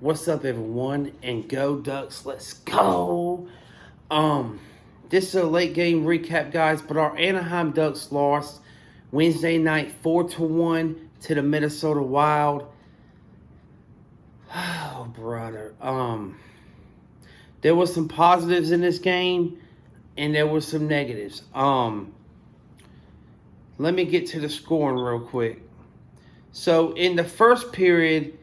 What's up, everyone? And go Ducks! Let's go. This is a late game recap, guys. But our Anaheim Ducks lost Wednesday night 4-1 to the Minnesota Wild. Oh, brother. There was some positives in this game, and there were some negatives. Let me get to the scoring real quick. So in the first period,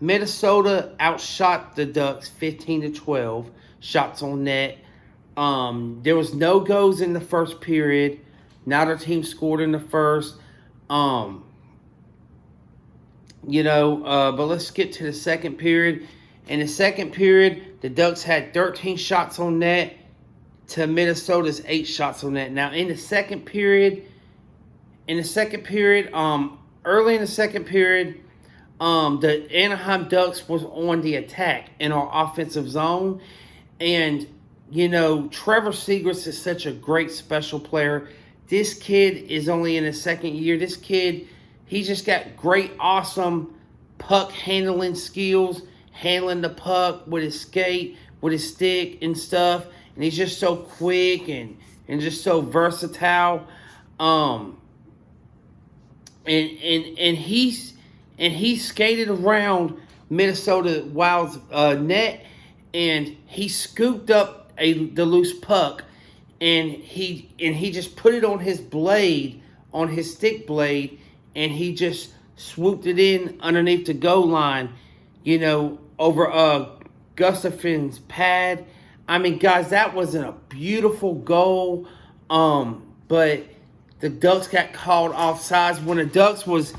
Minnesota outshot the Ducks 15-12 shots on net. There was no goals in the first period. Neither team scored in the first. But let's get to the second period. In the second period, the Ducks had 13 shots on net to Minnesota's 8 shots on net. Now, in the second period, early in the second period, the Anaheim Ducks was on the attack in our offensive zone. And, Trevor Zegras is such a great special player. This kid is only in his second year. This kid, he just got great, awesome puck handling skills, handling the puck with his skate, with his stick and stuff. And he's just so quick and just so versatile. And he skated around Minnesota Wild's net, and he scooped up the loose puck, and he just put it on his blade, on his stick blade, and he just swooped it in underneath the goal line, over Gustafsson's pad. I mean, guys, that wasn't a beautiful goal, but the Ducks got called offsides when the Ducks was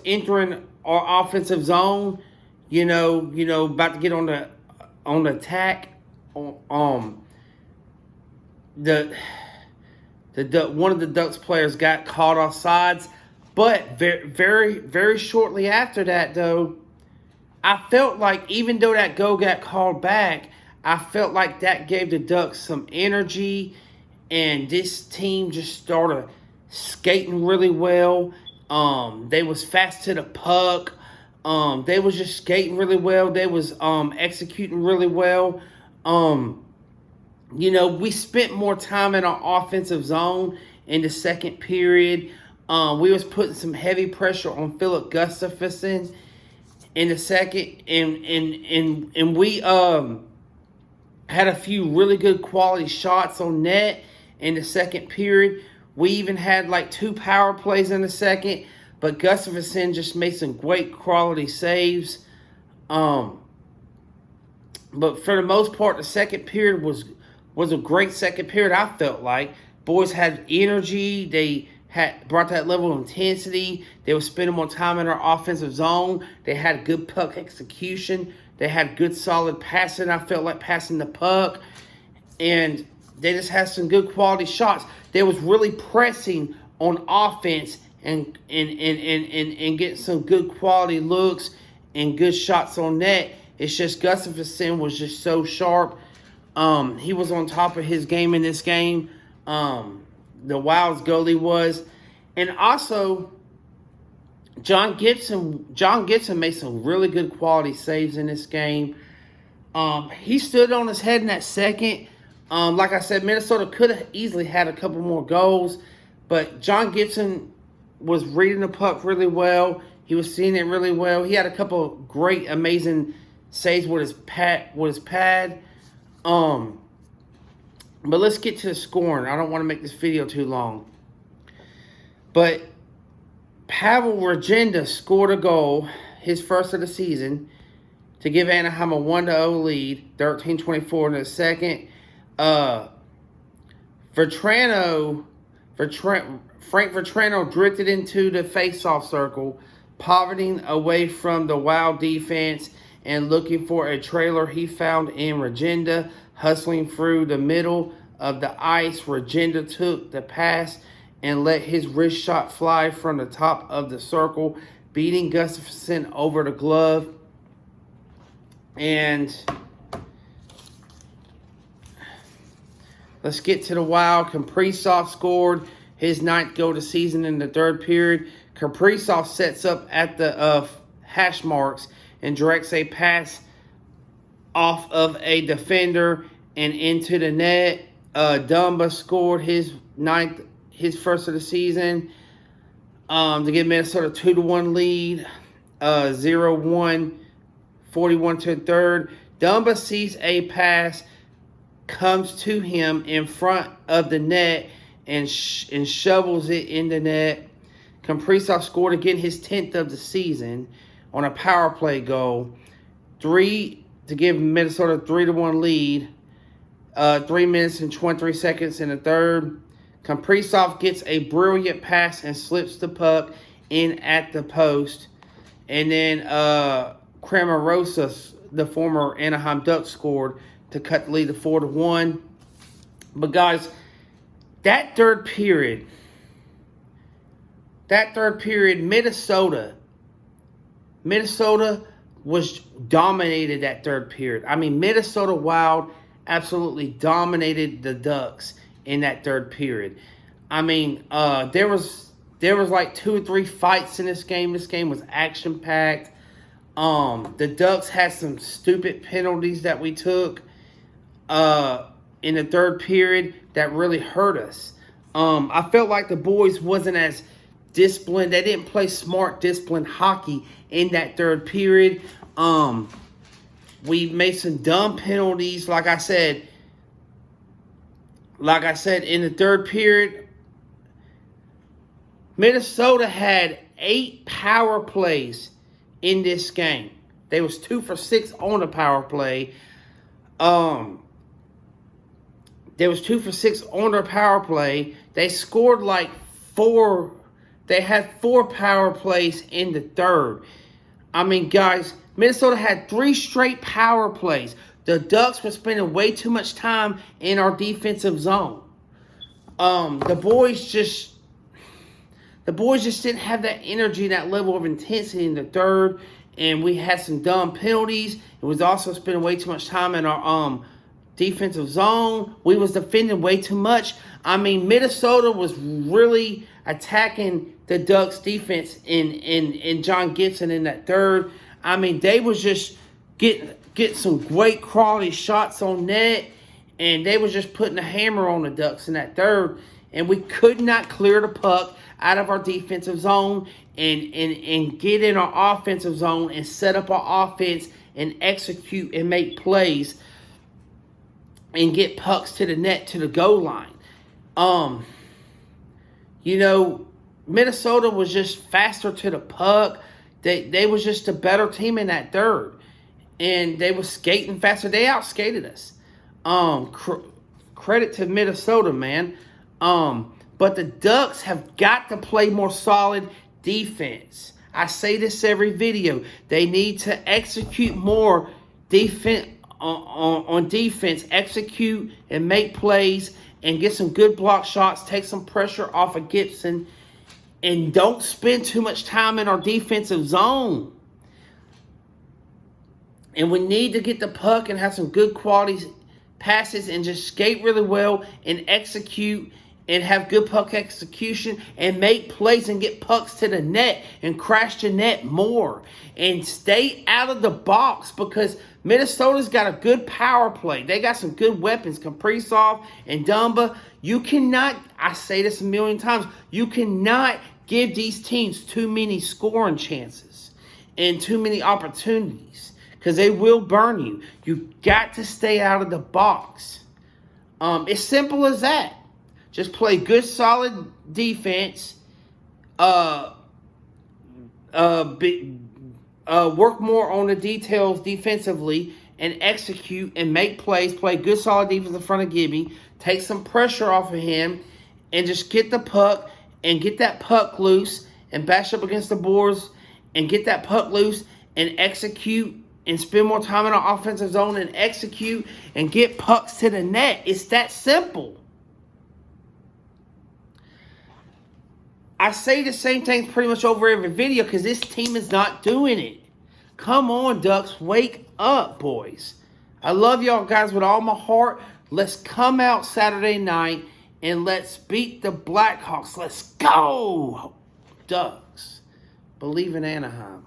entering our offensive zone. About to get on the attack. One of the Ducks players got called offsides, but very, very, very shortly after that, though, I felt like even though that goal got called back, I felt like that gave the Ducks some energy. And this team just started skating really well. They was fast to the puck. They was just skating really well. They was executing really well. We spent more time in our offensive zone in the second period. We was putting some heavy pressure on Filip Gustavsson in the second, and we had a few really good quality shots on net. In the second period, we even had like 2 power plays in the second, but Gustafsson just made some great quality saves. But for the most part, the second period was a great second period. I felt like boys had energy. They had brought that level of intensity. They were spending more time in our offensive zone. They had good puck execution. They had good solid passing. I felt like passing the puck, and they just had some good quality shots. They was really pressing on offense and getting some good quality looks and good shots on net. It's just Gustafsson was just so sharp. He was on top of his game in this game. The Wild's goalie was. And also, John Gibson made some really good quality saves in this game. He stood on his head in that second. Like I said, Minnesota could have easily had a couple more goals, but John Gibson was reading the puck really well. He was seeing it really well. He had a couple of great, amazing saves with his pad. But let's get to the scoring. I don't want to make this video too long. But Pavel Regenda scored a goal, his first of the season, to give Anaheim a 1-0 lead, 13-24 in the second. Frank Vatrano drifted into the face-off circle, pivoting away from the Wild defense and looking for a trailer he found in Regenda. Hustling through the middle of the ice, Regenda took the pass and let his wrist shot fly from the top of the circle, beating Gustafsson over the glove. And let's get to the Wild. Kaprizov scored his 9th goal of the season in the third period. Kaprizov sets up at the hash marks and directs a pass off of a defender and into the net. Dumba scored his first of the season to give Minnesota 2-1 lead. 0-1, 41 to the third. Dumba sees a pass, comes to him in front of the net and shovels it in the net. Kaprizov scored again his 10th of the season on a power play goal. 3 to give Minnesota a 3-1 lead. 3 minutes and 23 seconds in the third. Kaprizov gets a brilliant pass and slips the puck in at the post. And then Cramarosa, the former Anaheim Ducks, scored to cut the lead to 4-1. But guys, that third period, Minnesota was dominated that third period. I mean, Minnesota Wild absolutely dominated the Ducks in that third period. I mean, there was like 2 or 3 fights in this game. This game was action-packed. The Ducks had some stupid penalties that we took in the third period that really hurt us. I felt like the boys wasn't as disciplined. They didn't play smart, disciplined hockey in that third period. We made some dumb penalties. Like I said, in the third period, Minnesota had 8 power plays in this game. They was 2 for 6 on the power play. There was 2 for 6 on their power play. They scored like 4. They had 4 power plays in the third. I mean, guys, Minnesota had 3 straight power plays. The Ducks were spending way too much time in our defensive zone. The boys just didn't have that energy, that level of intensity in the third. And we had some dumb penalties. It was also spending way too much time in our defensive zone. We was defending way too much. I mean, Minnesota was really attacking the Ducks defense in John Gibson in that third. I mean, they was just get some great quality shots on net, and they was just putting a hammer on the Ducks in that third. And we could not clear the puck out of our defensive zone and get in our offensive zone and set up our offense and execute and make plays and get pucks to the net, to the goal line. You know, Minnesota was just faster to the puck. They was just a better team in that third. And they was skating faster. They outskated us. Credit to Minnesota, man. But the Ducks have got to play more solid defense. I say this every video. They need to execute more defense on defense. Execute and make plays and get some good block shots. Take some pressure off of Gibson. And don't spend too much time in our defensive zone. And we need to get the puck and have some good quality passes and just skate really well and execute and have good puck execution and make plays and get pucks to the net and crash the net more. And stay out of the box because Minnesota's got a good power play. They got some good weapons, Kaprizov and Dumba. You cannot, I say this a million times, you cannot give these teams too many scoring chances and too many opportunities because they will burn you. You got to stay out of the box. It's simple as that. Just play good, solid defense. Work more on the details defensively and execute and make plays. Play good, solid defense in front of Gibby. Take some pressure off of him and just get the puck and get that puck loose and bash up against the boards and get that puck loose and execute and spend more time in our offensive zone and execute and get pucks to the net. It's that simple. I say the same things pretty much over every video because this team is not doing it. Come on, Ducks. Wake up, boys. I love y'all guys with all my heart. Let's come out Saturday night and let's beat the Blackhawks. Let's go, Ducks. Believe in Anaheim.